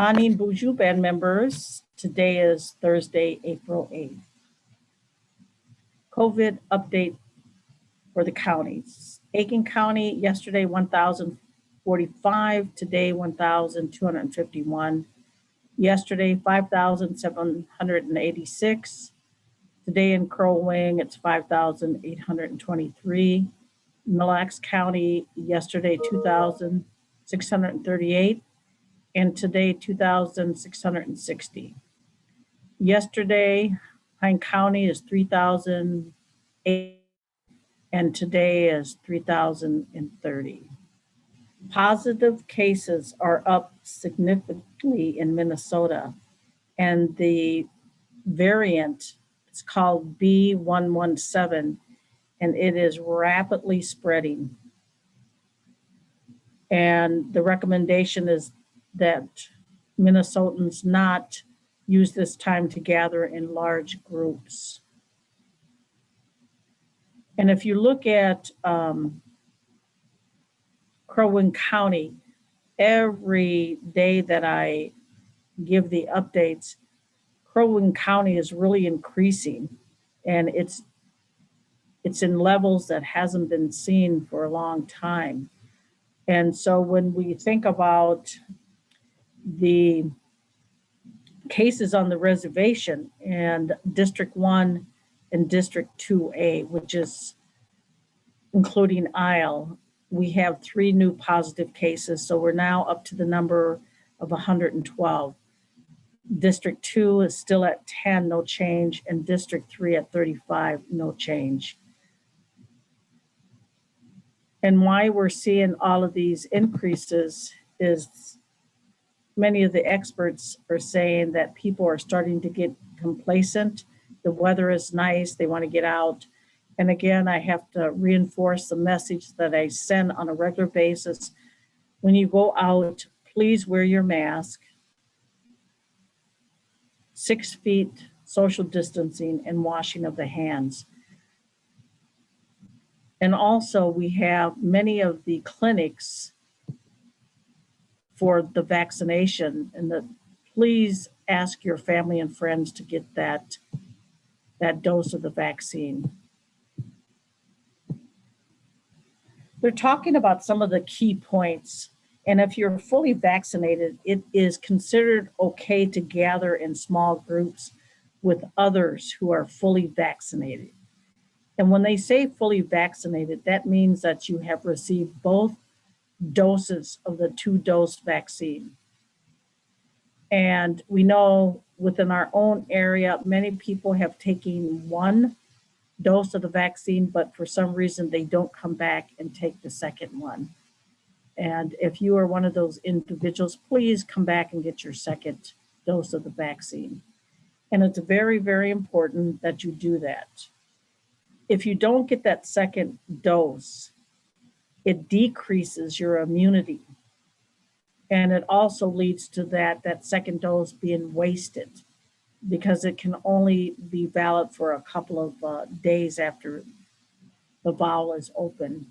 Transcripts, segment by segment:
Anin Buju Band members, today is Thursday, April 8th. COVID update for the counties. Aiken County, yesterday 1,045, today 1,251. Yesterday 5,786. Today in Crow Wing, it's 5,823. Mille Lacs County, yesterday 2,638. And today 2,660. Yesterday, Pine County is 3,008, and today is 3,030. Positive cases are up significantly in Minnesota, and the variant is called B117, and it is rapidly spreading. And the recommendation is that Minnesotans not use this time to gather in large groups. And if you look at Crow Wing County, every day that I give the updates, Crow Wing County is really increasing, and it's in levels that hasn't been seen for a long time. And so when we think about the cases on the reservation and District 1 and District 2A, which is including Isle, we have 3 new positive cases. So we're now up to the number of 112. District 2 is still at 10, no change, and District 3 at 35, no change. And why we're seeing all of these increases is many of the experts are saying that people are starting to get complacent. The weather is nice, they want to get out. And again, I have to reinforce the message that I send on a regular basis. When you go out, please wear your mask, 6 feet social distancing, and washing of the hands. And also we have many of the clinics for the vaccination, and please ask your family and friends to get that dose of the vaccine. They're talking about some of the key points, and if you're fully vaccinated, it is considered okay to gather in small groups with others who are fully vaccinated. And when they say fully vaccinated, that means that you have received both doses of the 2-dose vaccine. And we know within our own area, many people have taken 1 dose of the vaccine, but for some reason they don't come back and take the second one. And if you are one of those individuals, please come back and get your second dose of the vaccine. And it's very, very important that you do that. If you don't get that second dose, it decreases your immunity. And it also leads to that second dose being wasted, because it can only be valid for a couple of days after the vial is open.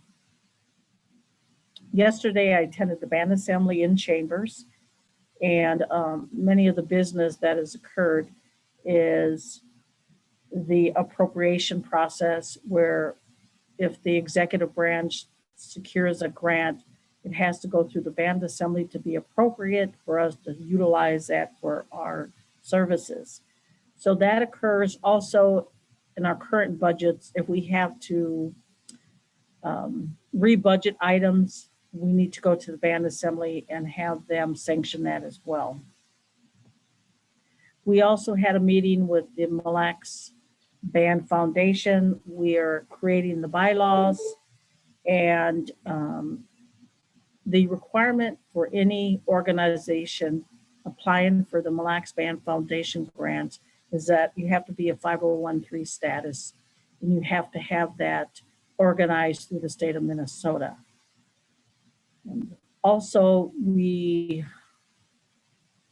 Yesterday, I attended the band assembly in Chambers, and many of the business that has occurred is the appropriation process, where if the executive branch secures a grant, it has to go through the band assembly to be appropriate for us to utilize that for our services. So that occurs also in our current budgets. If we have to re-budget items, we need to go to the band assembly and have them sanction that as well. We also had a meeting with the Mille Lacs Band Foundation. We are creating the bylaws, and the requirement for any organization applying for the Mille Lacs Band Foundation grant is that you have to be a 501(c) status, and you have to have that organized through the state of Minnesota. And also, we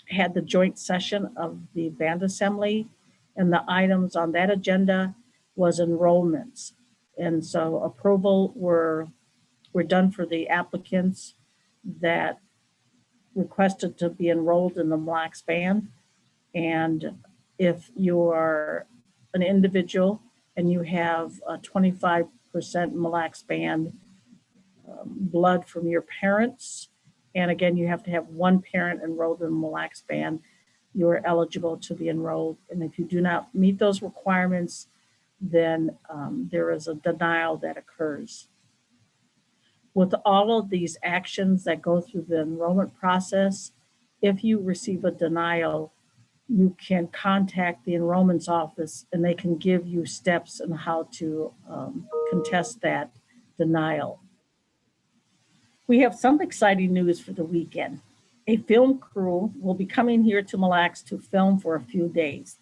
had the joint session of the band assembly, and the items on that agenda was enrollments. And so approval were done for the applicants that requested to be enrolled in the Mille Lacs Band. And if you are an individual and you have a 25% Mille Lacs Band blood from your parents, and again, you have to have one parent enrolled in the Mille Lacs Band, you are eligible to be enrolled. And if you do not meet those requirements, then there is a denial that occurs. With all of these actions that go through the enrollment process, if you receive a denial, you can contact the enrollment's office and they can give you steps on how to contest that denial. We have some exciting news for the weekend. A film crew will be coming here to Mille Lacs to film for a few days.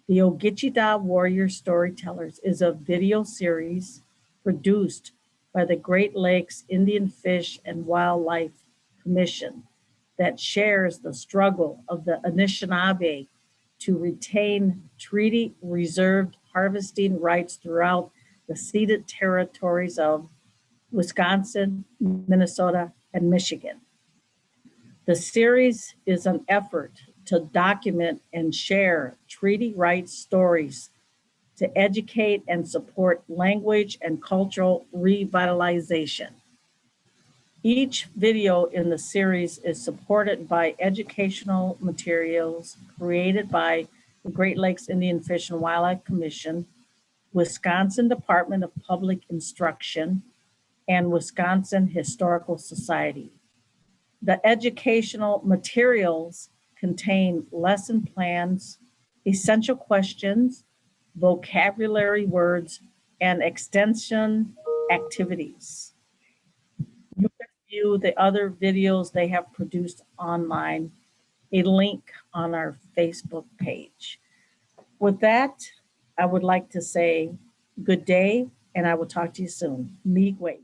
The Ogichidaa Warrior Storytellers is a video series produced by the Great Lakes Indian Fish and Wildlife Commission that shares the struggle of the Anishinaabe to retain treaty reserved harvesting rights throughout the ceded territories of Wisconsin, Minnesota, and Michigan. The series is an effort to document and share treaty rights stories to educate and support language and cultural revitalization. Each video in the series is supported by educational materials created by the Great Lakes Indian Fish and Wildlife Commission, Wisconsin Department of Public Instruction, and Wisconsin Historical Society. The educational materials contain lesson plans, essential questions, vocabulary words, and extension activities. You can view the other videos they have produced online, a link on our Facebook page. With that, I would like to say good day, and I will talk to you soon. Miigwech.